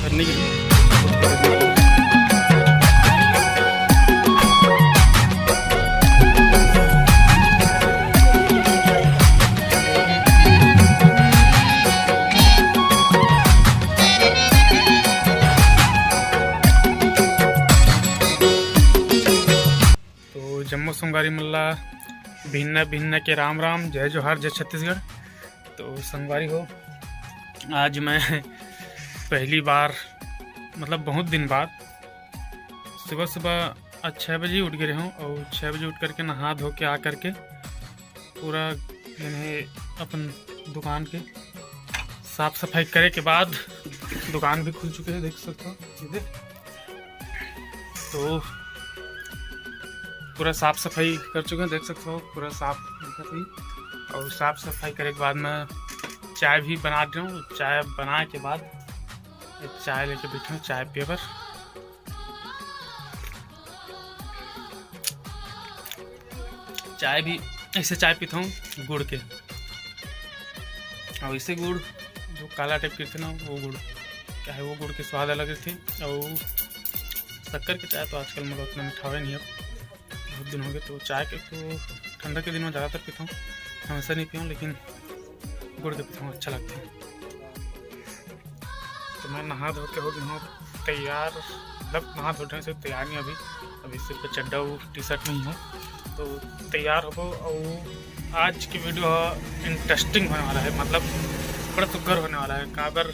भरने के लिए। तो जम्मू संगवारी मल्ला भिन्न भिन्न के राम राम, जय जोहार, जय छत्तीसगढ़। तो संगवारी हो, आज मैं पहली बार मतलब बहुत दिन बाद सुबह सुबह आज 6 बजे उठ गए हूँ और 6 बजे उठ करके नहा धो के आ करके पूरा यानी अपन दुकान के साफ़ सफाई करे के बाद दुकान भी खुल चुके हैं, देख सकते हो सीधे। तो पूरा साफ़ सफाई कर चुके हैं, देख सकते हो पूरा साफ दिखत ही। और साफ़ सफाई करे के बाद मैं चाय भी बना रहा हूँ। चाय बनाए के बाद एक चाय लेके बैठा हूँ, चाय पिए पर। चाय भी ऐसे चाय पीता हूँ गुड़ के, और इसे गुड़ जो काला टाइप के थे ना वो गुड़ क्या है, वो गुड़ के स्वाद अलग थे। और शक्कर की चाय तो आजकल मतलब उतना मीठा नहीं है, बहुत दिन हो गए। तो चाय के तो ठंडा के दिन में ज़्यादातर पीता हूँ, हमेशा नहीं पीता हूँ, लेकिन गुड़ के पीता हूँ, अच्छा लगता है। तो मैं नहा धो के हो गया हूँ तैयार, मतलब नहा धोने से तैयार नहीं, अभी सिर्फ चड्डा टी शर्ट में ही हूँ। तो तैयार हो। और आज की वीडियो इंटरेस्टिंग होने वाला है, मतलब बड़ा सुगर होने वाला है। काबर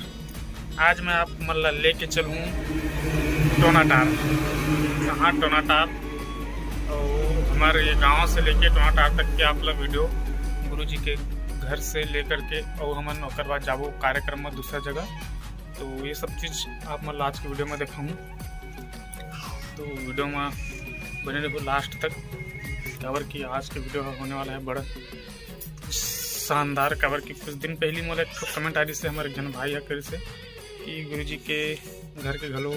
आज मैं आप मतलब लेके चलूँ टोनाटार। कहाँ टोनाटार? और हमारे ये गांव से लेके टोनाटार तक के आप लोग वीडियो गुरुजी के घर से लेकर के और हम नौकर बाद जाबो कार्यक्रम में दूसरा जगह। तो ये सब चीज़ आप मतलब आज की वीडियो में दिखाऊँ। तो वीडियो में बने रहो लास्ट तक। कवर की आज की वीडियो होने वाला है बड़ा शानदार। कवर की कुछ दिन पहले मुझे एक कमेंट आ रही से हमारे जन भाई कर से कि गुरुजी के घर के घलो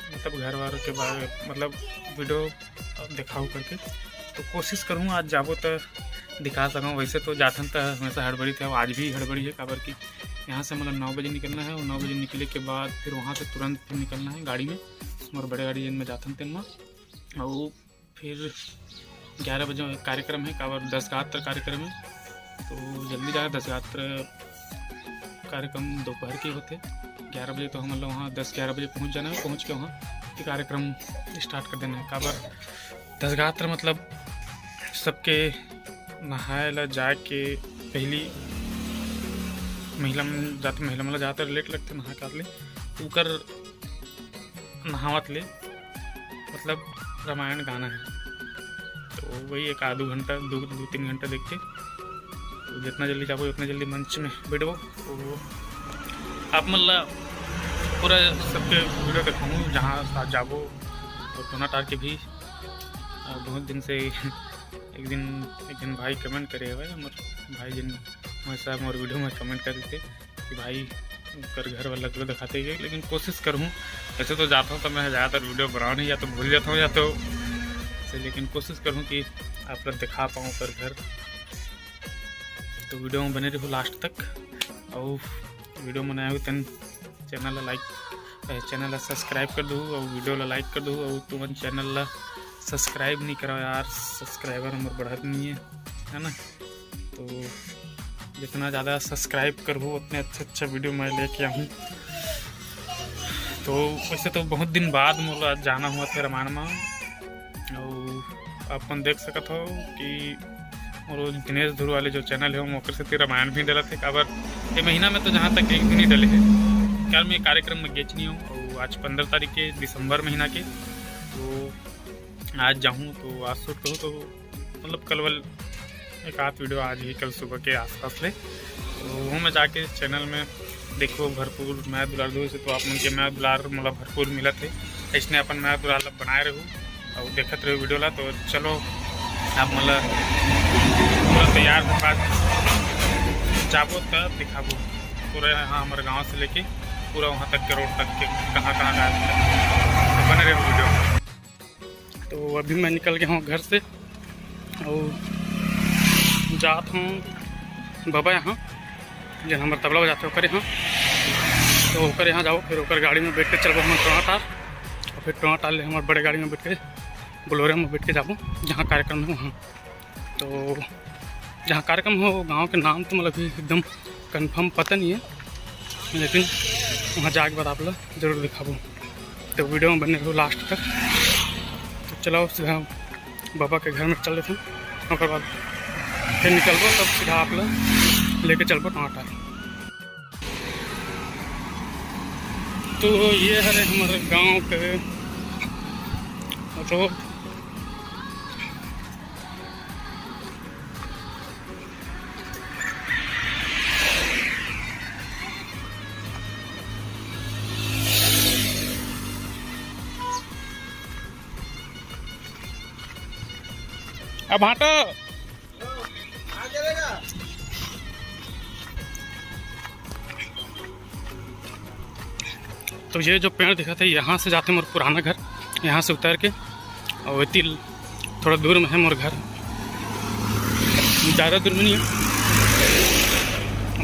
मतलब घर वालों के बारे मतलब वीडियो दिखाऊँ करके। तो कोशिश करूँ आज जाबो तो दिखा सकूँ। वैसे तो जाथन तो हमेशा हड़बड़ी थे, आज भी हड़बड़ी है। काबर की यहाँ से मतलब 9 बजे निकलना है और 9 बजे निकले के बाद फिर वहाँ से तुरंत फिर निकलना है गाड़ी में, और बड़े गाड़ी जिनमें जाथन तेन में। और फिर 11 बजे कार्यक्रम है, काबर 10 गात्र कार्यक्रम है। तो जल्दी जाए, 10 गात्र कार्यक्रम दोपहर के होते 11 बजे। तो हम मतलब वहाँ 10-11 बजे पहुँच जाना है, पहुँच के वहाँ फिर कार्यक्रम स्टार्ट कर देना है। काबर 10 गात्र मतलब सबके नहाए ला जाए के पहली महिला मतलब ज़्यादातर लेट लगते नहा कर ले उकर नहावत ले मतलब रामायण गाना है। तो वही एक आधो घंटा 2-3 घंटा देख के तो जितना जल्दी जाबो उतना जल्दी मंच में बैठो। तो आप मतलब पूरा सबके वीडियो दिखाऊँ जहाँ साथ जाबो। और टोनाटार के भी बहुत दिन से एक दिन भाई कमेंट करे हुए हमारे भाई जिन हमेशा हमारे वीडियो में कमेंट कर देते कि भाई कर घर वाला को दिखाते ही। लेकिन कोशिश करूँ, ऐसे तो जाता हूँ तो मैं ज़्यादातर वीडियो बनाने या तो भूल जाता हूँ या तो से, लेकिन कोशिश करूँ कि आप लोग दिखा पाऊँ कर घर। तो वीडियो में बने रहो लास्ट तक। और वीडियो में नया हुई तन चैनल लाइक सब्सक्राइब कर दूँ और वीडियो ला लाइक कर दूँ। और तुम चैनल ला सब्सक्राइब नहीं करो यार, सब्सक्राइबर नंबर बढ़त नहीं है ना। तो जितना ज़्यादा सब्सक्राइब करूँ उतने अच्छा वीडियो मैं लेके आऊँ। तो वैसे तो बहुत दिन बाद मुझे जाना हुआ था रामायण में। और अपन देख सकते हो कि और दिनेश धुर वाले जो चैनल है वो मौके से रामायण भी डला थे। काबर ये महीना में तो जहाँ तक एक दिन ही डले हैं, क्या मैं कार्यक्रम में गेच नहीं हूँ। और आज 15 तारीख के दिसंबर महीना के, तो आज जाऊँ तो आज शूट करूँ तो मतलब कल एक आध वीडियो आज ही कल सुबह के आसपास ले। तो वो मैं जाके चैनल में देखो भरपूर मैं दुलार दो से। तो आप मन के मैं दुलार मतलब भरपूर मिला थे, इसने अपन मैं दुलार बनाए रहूँ और देखते रहो वीडियो ला। तो चलो आप मतलब पूरा तैयार हो पास जाबो तब दिखाबो पूरा यहाँ हमारे गाँव से लेके पूरा वहाँ तक के रोड तक के कहाँ जाए तो बने रहे वीडियो। तो अभी मैं निकल गया हूँ घर से और जाता हूँ बाबा यहाँ जहाँ हमारे तबला बजाते हो करे। हाँ तो होकर यहाँ जाओ, फिर होकर गाड़ी में बैठ के चलबो हम टोनाटार, और फिर टोनाटार ले हमारे बड़े गाड़ी में बैठ के बोलोरे में बैठ के जाबो जहाँ कार्यक्रम है वहाँ। तो जहाँ कार्यक्रम हो गांव के नाम तो मतलब एकदम कंफर्म पता नहीं है, लेकिन वहाँ जाके बाद आप लोग जरूर दिखाबो। तो वीडियो में बने रहो लास्ट तक। तो चलो सीधा बाबा के घर में चल लेते हैं, उसके बाद फिर निकलबो, तब सीधा आप लोग लेके चलबो टमाटर। तो ये है हमारे गांव के रोड। अब हटो, तो ये जो पेड़ दिखा था यहाँ से जाते मोर पुराना घर, यहाँ से उतर के और वही थोड़ा दूर में है मोर घर, ज़्यादा दूर में नहीं है।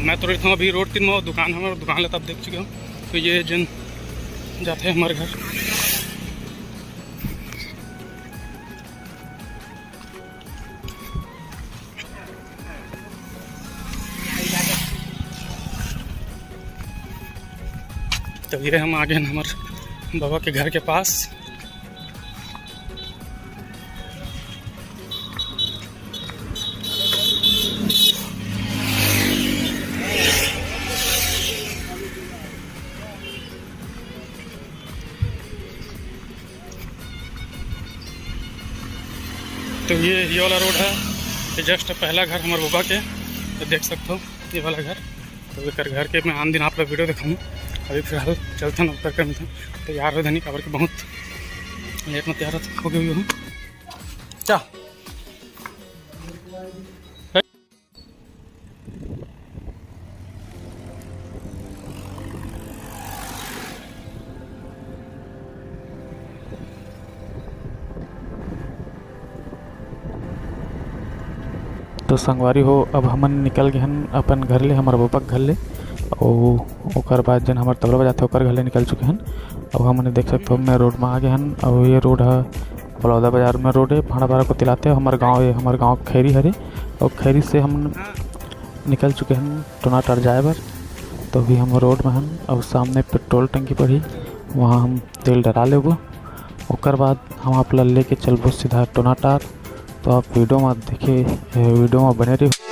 मैं तो रहता हूँ अभी रोड 3 में, दुकान है और दुकान लेता आप देख चुके हो। तो ये जन जाते हैं हमारे घर। तो ये हम आ गए हमारे बाबा के घर के पास। तो ये वाला रोड है, ये जस्ट पहला घर हमारे बाबा के, तो देख सकते हो ये वाला घर। तो घर के मैं आन दिन आप लोग वीडियो दिखाऊँ। अभी फिलहाल चलते हैं उतर कर मिलते हैं। तो यार धनी खबर के बहुत लेट में तैयार हो गई हूँ क्या। तो संगवारी हो, अब हमन निकल गए हन अपन घर ले, हमारे बाबा के घर ले। और ओकर बाद जन हमारे तबला बजाते ओकर घर ले निकल चुके हैं। अब हमने देख सकते हो मैं रोड में आ गए हैं। और ये रोड है बलौदा बाजार में रोड है, भाड़ा बारा को तिलाते हैं। हमारे गाँव खैरी हरे, और खैरी से हम निकल चुके हैं टोनाटार जाए बर। तो अभी हम रोड में हैं और सामने पेट्रोल टंकी पर ही, वहाँ हम तेल डरा लेबो। ओकर बाद हम आप लेके चलबो सीधा टोनाटार। तो आप वीडियो में देखिए, वीडियो में बने रहिए।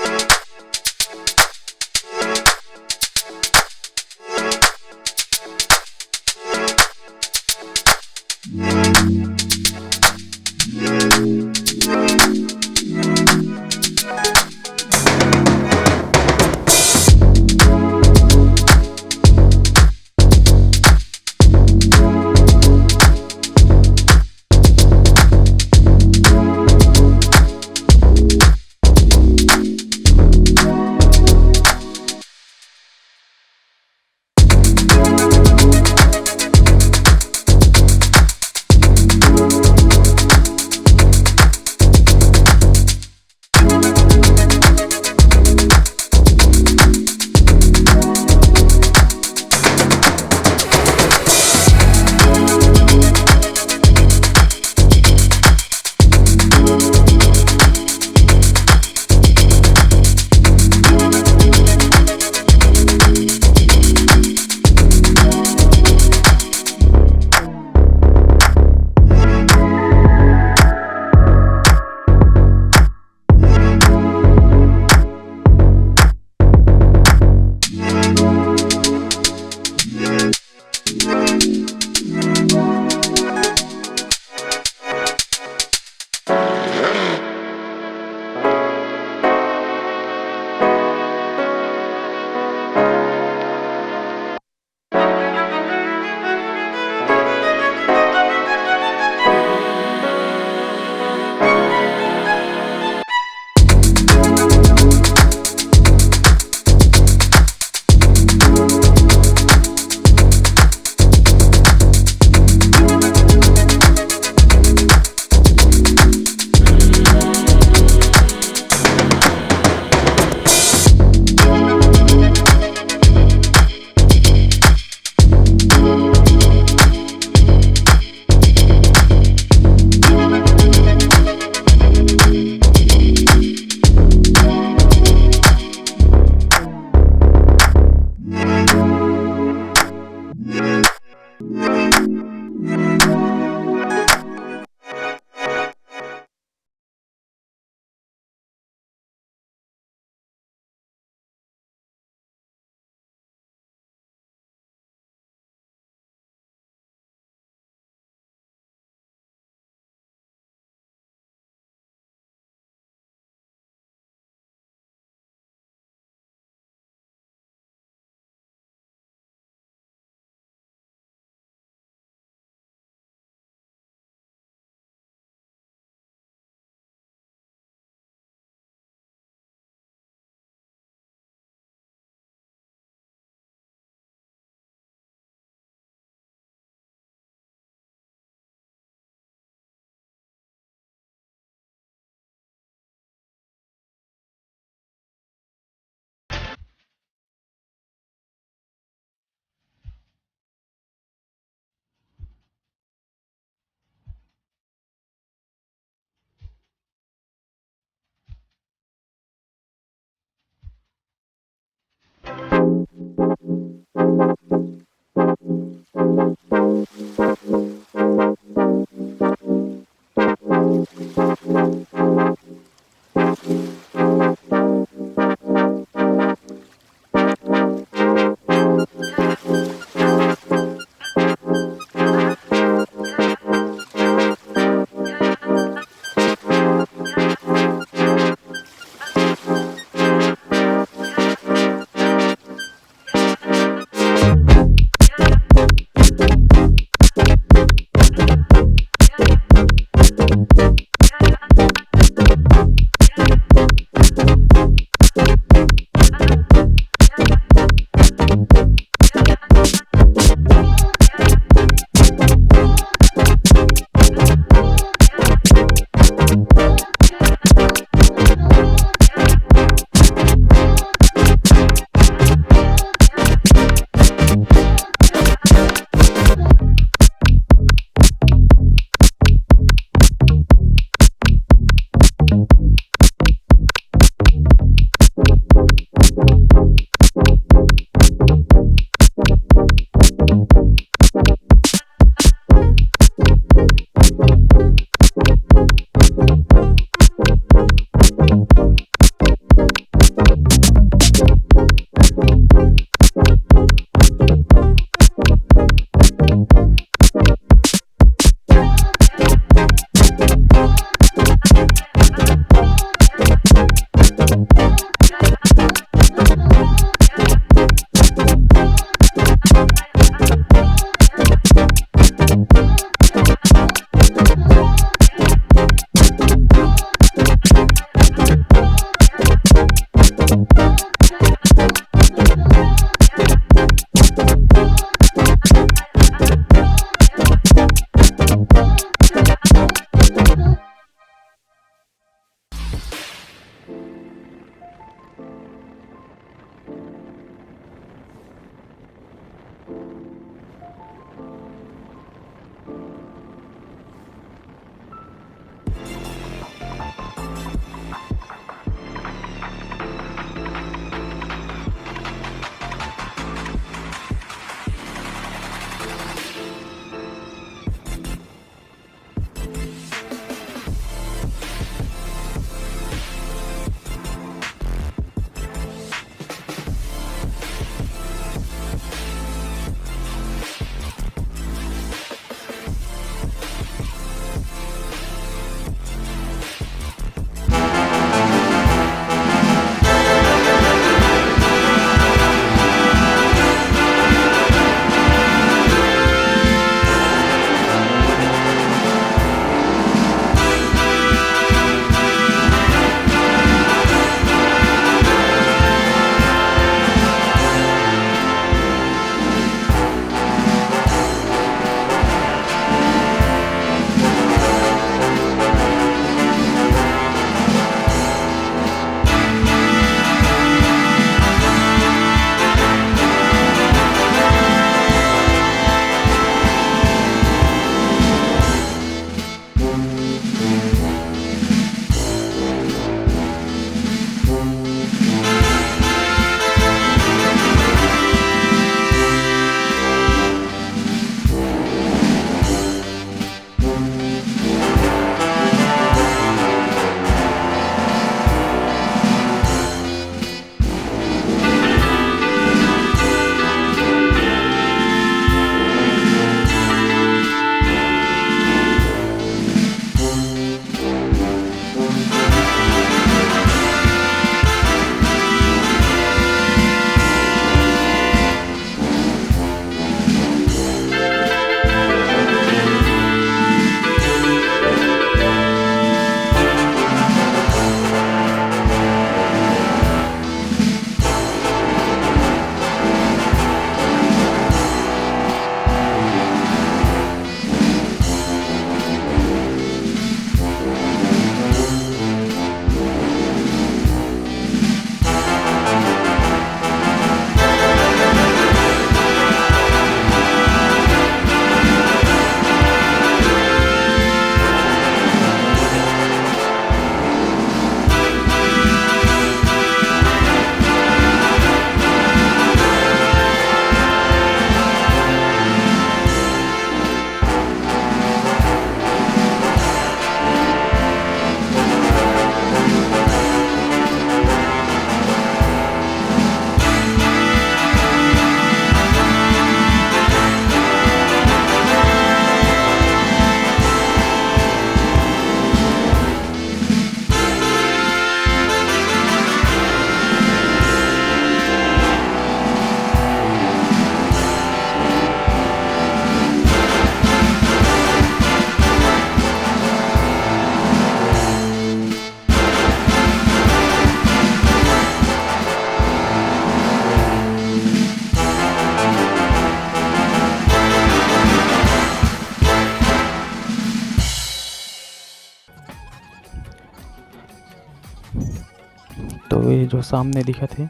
तो ये जो सामने दिखत हे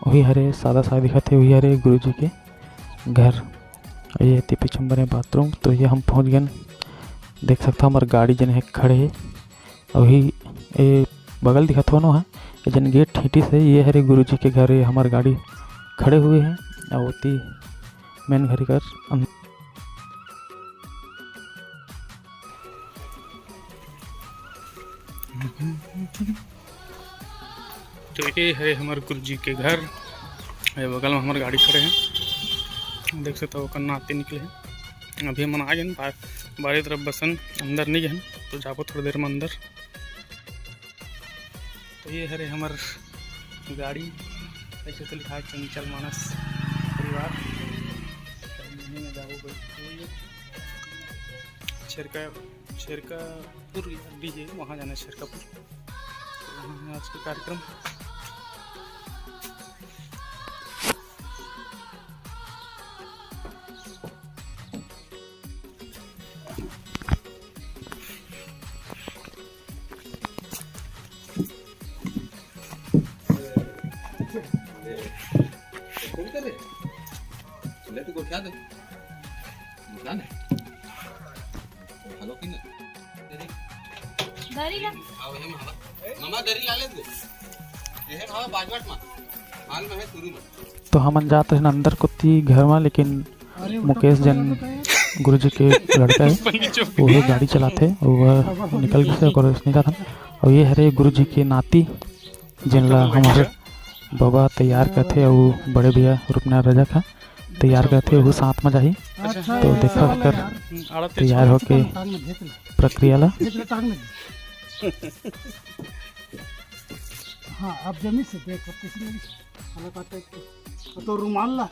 वही हरे सादा सादा दिखत हे वही हरे गुरुजी के घर। ये ते पीछे में बाथरूम। तो ये हम पहुंच गए, देख सकता हमार गाड़ी जन है खड़े है वही ये बगल दिखत हो ना है ये जन गेट ठीटी से ये हरे गुरुजी के घर। ये हमार गाड़ी खड़े हुए हैं और ती मेन घर कर तो ये है हमारे गुरु जी के घर। ये बगल में हमारे गाड़ी खड़े हैं, देख सकते हो कन्ना आते निकले हैं। अभी हम आ गए बाहरी तरफ बसन अंदर नहीं गए तो जाबो थोड़ी देर में अंदर। तो ये हरे हमार गाड़ी ऐसे तो लिखा है चंचल मानस परिवार। में जाओ शेरकापुर डीजे वहाँ जाना है शेरकापुर। तो वहाँ है आज का कार्यक्रम। तो हमन जाते हैं अंदर कुत्ती घर में, लेकिन मुकेश जन गुरुजी के लड़का है वो गाड़ी चलाते वह निकल गए और नहीं था। और ये हरे गुरुजी के नाती जिनला हमारे बाबा तैयार करते और बड़े भैया रूपनारायण रजक है तैयार करते वो साथ में जाही। तो देखा कर तैयार होके प्रक्रिया ला। हाँ अब जमीन से देख किसी अलग आता है तो रुमाल ला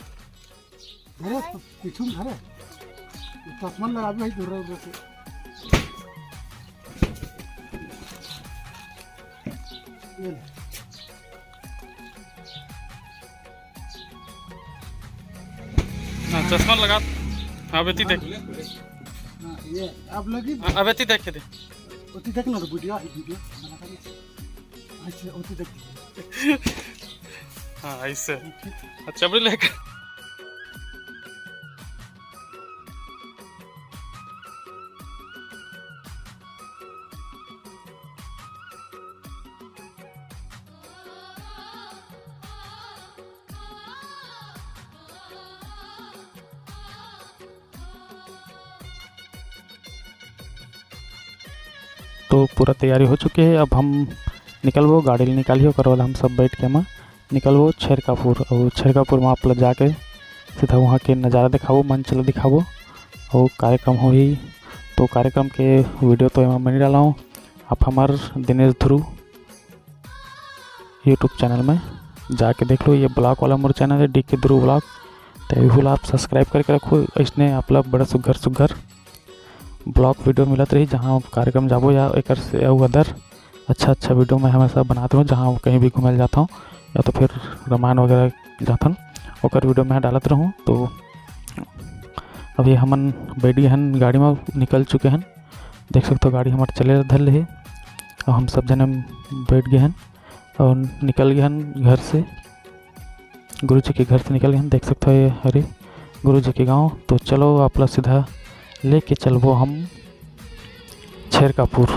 घरे पीछू घरे चश्मा लगा भाई दूर दूर से। चश्मा लगा। हाँ बेटी देख। हाँ ये अब लगी। हाँ बेटी देख के दे। उसी देखना तो वीडियो ऐसे उसी देख। हाँ ऐसे अच्छा बड़ी लेकर। तो पूरा तैयारी हो चुकी है। अब हम निकलबो गाड़ी निकालियो करवाला हम सब बैठ के हम निकलबो शेरकापुर। और शेरकापुर में आप लोग जाके सीधा वहाँ के नज़ारा दिखाबो मंच ला दिखाबो और कार्यक्रम हो ही। तो कार्यक्रम के वीडियो तो मैं नहीं डाला हूँ। आप हमार दिनेश ध्रुव यूट्यूब चैनल में जाके देख लो। ये ब्लॉग वाला मोर चैनल है DK ध्रुव ब्लॉग। तो आप सब्सक्राइब करके रखो। इसने आप लोग बड़ा सुघर ब्लॉग वीडियो मिलत रही जहाँ कार्यक्रम जाबो या एक से अदर अच्छा वीडियो मैं हमेशा बनाता हूँ। जहाँ कहीं भी घूमे जाता हूँ या तो फिर रामायण वगैरह जाता हूँ और वीडियो मैं डालत रहूँ। तो अभी हमन बैठ गए हैं गाड़ी में निकल चुके हैं। देख सकते हो गाड़ी हमारे चले धल है और हम सब जने बैठ गए हैं और निकल गए हैं घर से। गुरु जी के घर से निकल गए हैं। देख सकते हो ये हरे गुरु जी के गाँव। तो चलो आप लोग सीधा लेके चलबो हम शेरकापुर।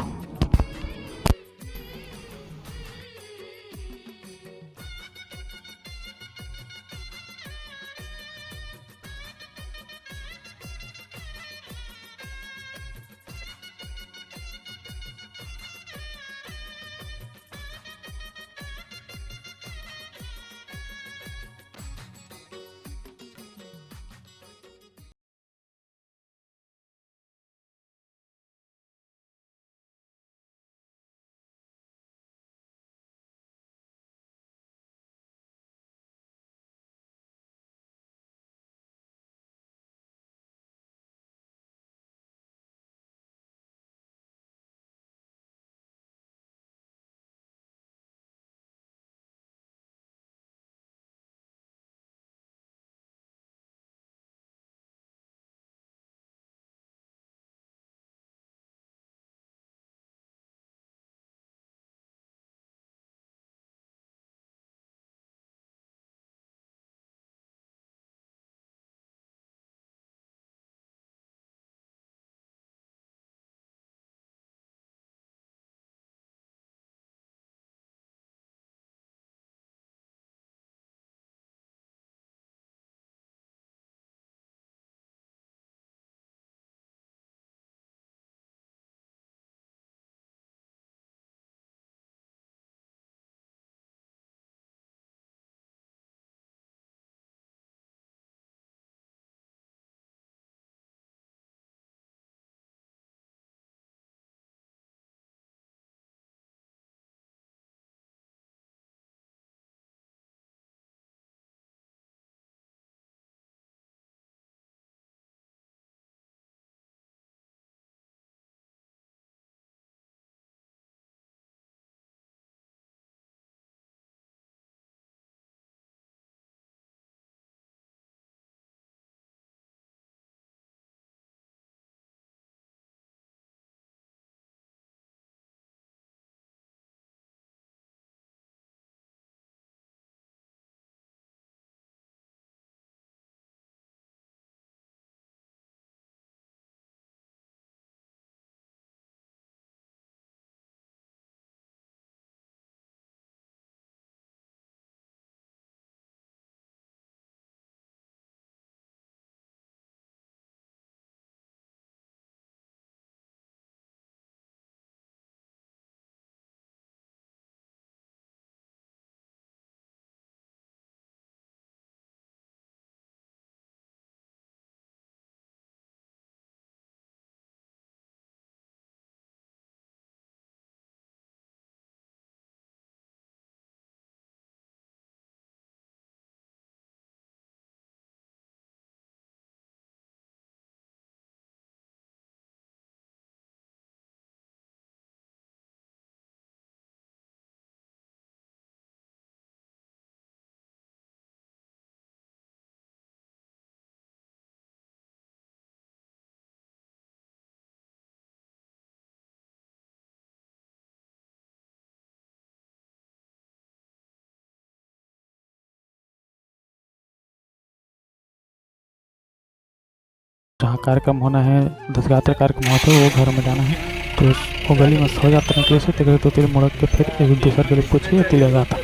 जहाँ कार्यक्रम होना है, दशगात्र कार्यक्रम होता है, वो घर में जाना है। तो वो गली में सो जाता निकले से तक तो तिल मुड़क के फिर एक दूसरे गली पूछिए तिल जाता।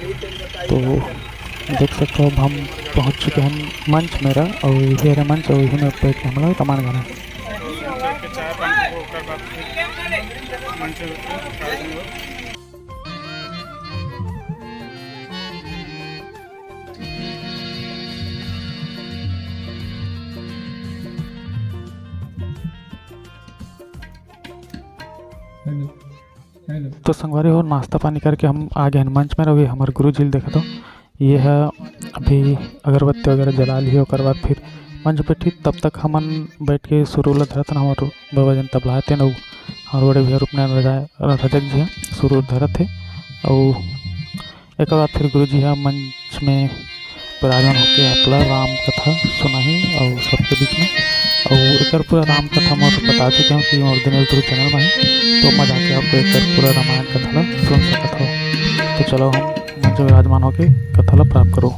तो देख सकते हो अब हम पहुँच चुके हैं मंच मेरा, और यही है मंच, और यही में बैठ के हम लोग कमान गाना है। चाय पानी वो ओकर बाद फिर मंच पे कार्यक्रम हो। तो संगवारी हो नाश्ता पानी करके हम आ गए हैं मंच में। रवि हमारे गुरु जी देखा तो ये है अभी अगरबत्ती वगैरह जला ली, और बाद फिर मंच पे ठीक तब तक हमन बैठ के शुरू धरत हमारे बाबा जन तबला थे न, और बड़े भैया रूपनारायण रजक जी हैं शुरू धरत थे। और एक बाद फिर गुरु जी है मंच में विराजमान होकर अपना राम कथा सुनाही और सबके बीच में। और एक पूरा राम कथा मैं बता चुके हैं कि और दिनेश गुरु चैनल में है, तो मजा के आपको एक पूरा रामायण कथा ला सुन सकता हो। तो चलो हम मंच विराजमान होकर कथा ला प्राप्त करो।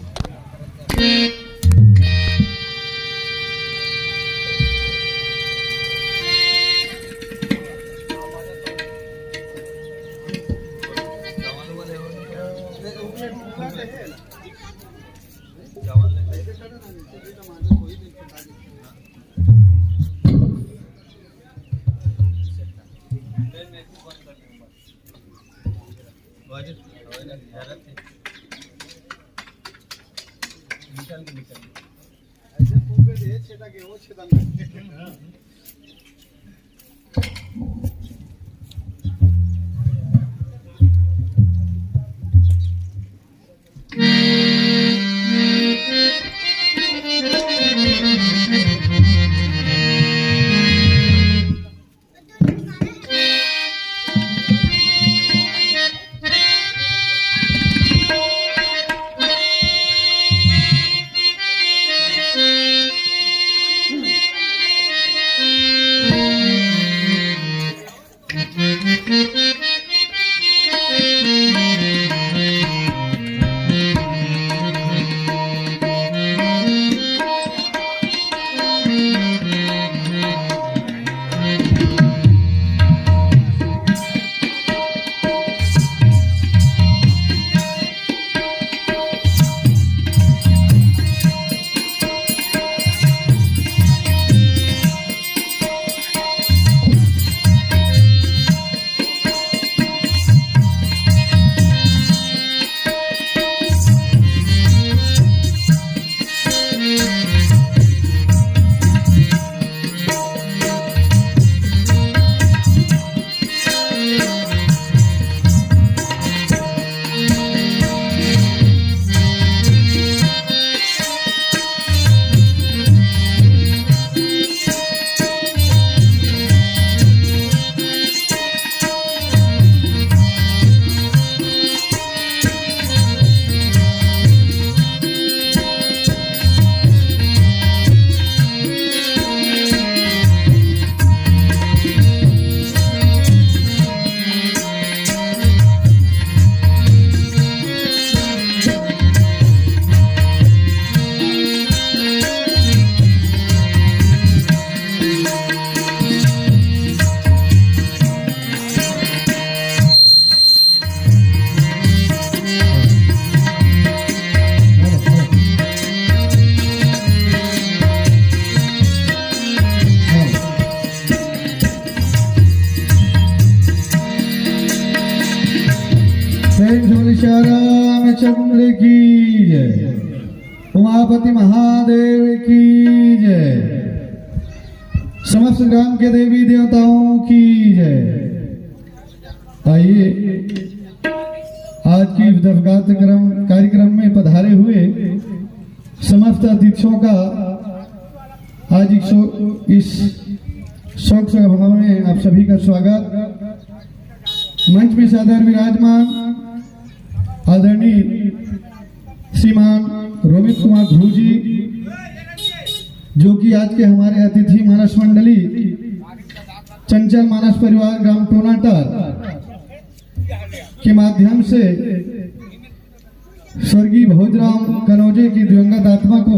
रामचंद्र की जय, उमापति महादेव की जय, समस्त ग्राम के देवी देवताओं की जय। आइए आज की दशगात्र कार्यक्रम में पधारे हुए समस्त अतिथियों का आज इस शोक सभा में आप सभी का स्वागत। मंच में सादर विराजमान आदरणीय श्रीमान रोमित कुमार ध्रुव जी, जो कि आज के हमारे अतिथि मानस मंडली चंचल मानस परिवार ग्राम टोनाटार के माध्यम से स्वर्गीय भोजराम कनौजे की दिवंगत आत्मा को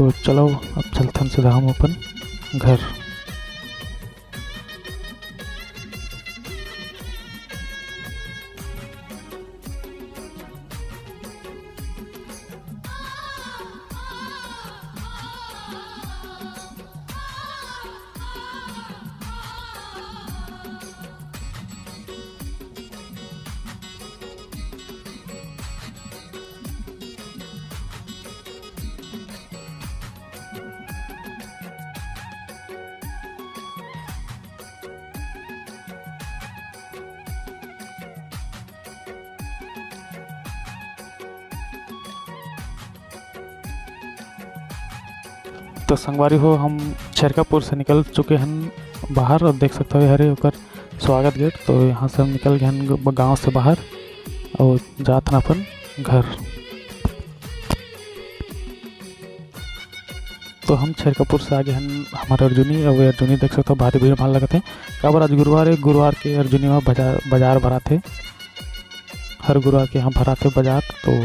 तो चलो अब चलते हैं सीधा हम अपन घर। तो संगवारी हो हम छेरकापुर से निकल चुके हैं बाहर और देख सकते हो हरे होकर स्वागत गेट। तो यहाँ से हम निकल गए हैं गांव से बाहर और जाते हैं अपन घर। तो हम छेरकापुर से आगे हैं हमारे अर्जुनी और अर्जुनी देख सकते हो भारी भीड़ भाड़ लगे थे। काबर आज गुरुवार के अर्जुनी में बाजार भरा थे, हर गुरुवार के यहाँ भरा थे बाजार। तो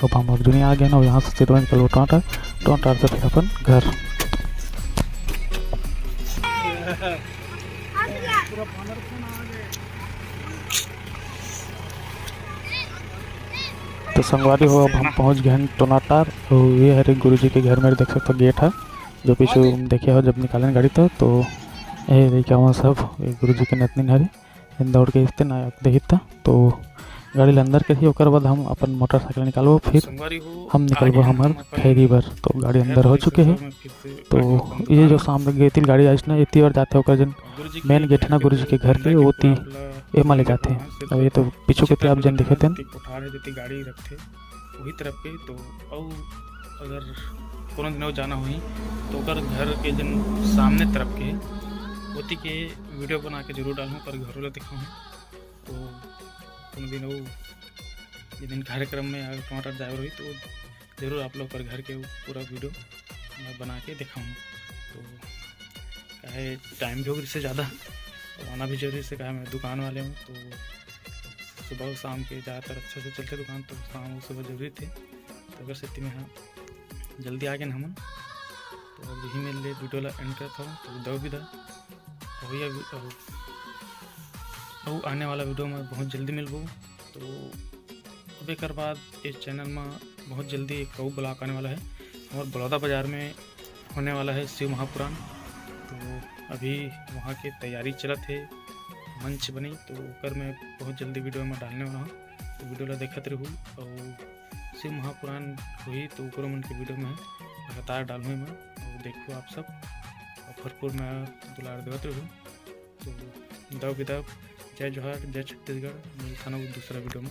अब हम अर्जुनी आ गए ना और यहाँ से सीधा निकल टोंटार से फिर अपन घर। तो संगवारी हो अब हम पहुँच गए हैं टोनाटार और ये हरे गुरुजी के घर में देख सकते हो गेट है जो पीछे देखे हो जब निकालें गाड़ी तो ये देखा हुआ सब गुरुजी के नतनी हरे दौड़ के इसते ना देखता। तो गाड़ी अंदर के थी ओकर बाद हम अपन मोटरसाइकिल निकालबो फिर हम निकलबो हमार फेरी पर। तो गाड़ी अंदर हो चुके हैं। तो ये जो सामने गेती गाड़ी आई ना इतनी बार जाते होकर जन मेन गेट है ना गुरुजी के घर के वो ती ए माले जाते हैं। और ये तो पीछू के आप जन दिखे थे गाड़ी रखते वही तरफ के। तो अगर कोनो दिन जाना हुई तो ओकर घर के जन सामने तरफ के होती के वीडियो बना के जरूर डालूँ पर घरों दिखाऊँ। तो कोनो दिन वो जिन कार्यक्रम में अगर टमाटर जाए रही तो ज़रूर आप लोग पर घर के पूरा वीडियो मैं बना के दिखाऊँ। तो काहे टाइम भी होगी इससे ज़्यादा आना भी जरूरी से कहा मैं दुकान वाले हूँ। तो सुबह शाम के ज़्यादातर अच्छे से चलते दुकान तो शाम सुबह जरूरी थे। तो अगर स्थिति में हाँ जल्दी आ गए ना हम तो अब यही मेरे लिए वीडियो एंड करता हूँ। तो दो विदा भैया और आने वाला वीडियो में बहुत जल्दी मिलबो। तो अब एक बाद इस चैनल में बहुत जल्दी एक ब्लॉग आने वाला है और बड़ौदा बाज़ार में होने वाला है शिव महापुराण। तो अभी वहाँ की तैयारी चलत है, मंच बनी तो कर मैं बहुत जल्दी वीडियो में डालने वाला हूँ। तो वीडियो ला देखते रहूँ और शिव महापुराण हुई तो ऊपर मन के वीडियो में लगातार डालूँ मैं और देखो आप सब और भरपूर मैं दुलार देवत रहूँ। तो दव विदा जय जोहार जय छत्तीसगढ़ मिलता ना दूसरा वीडियो में।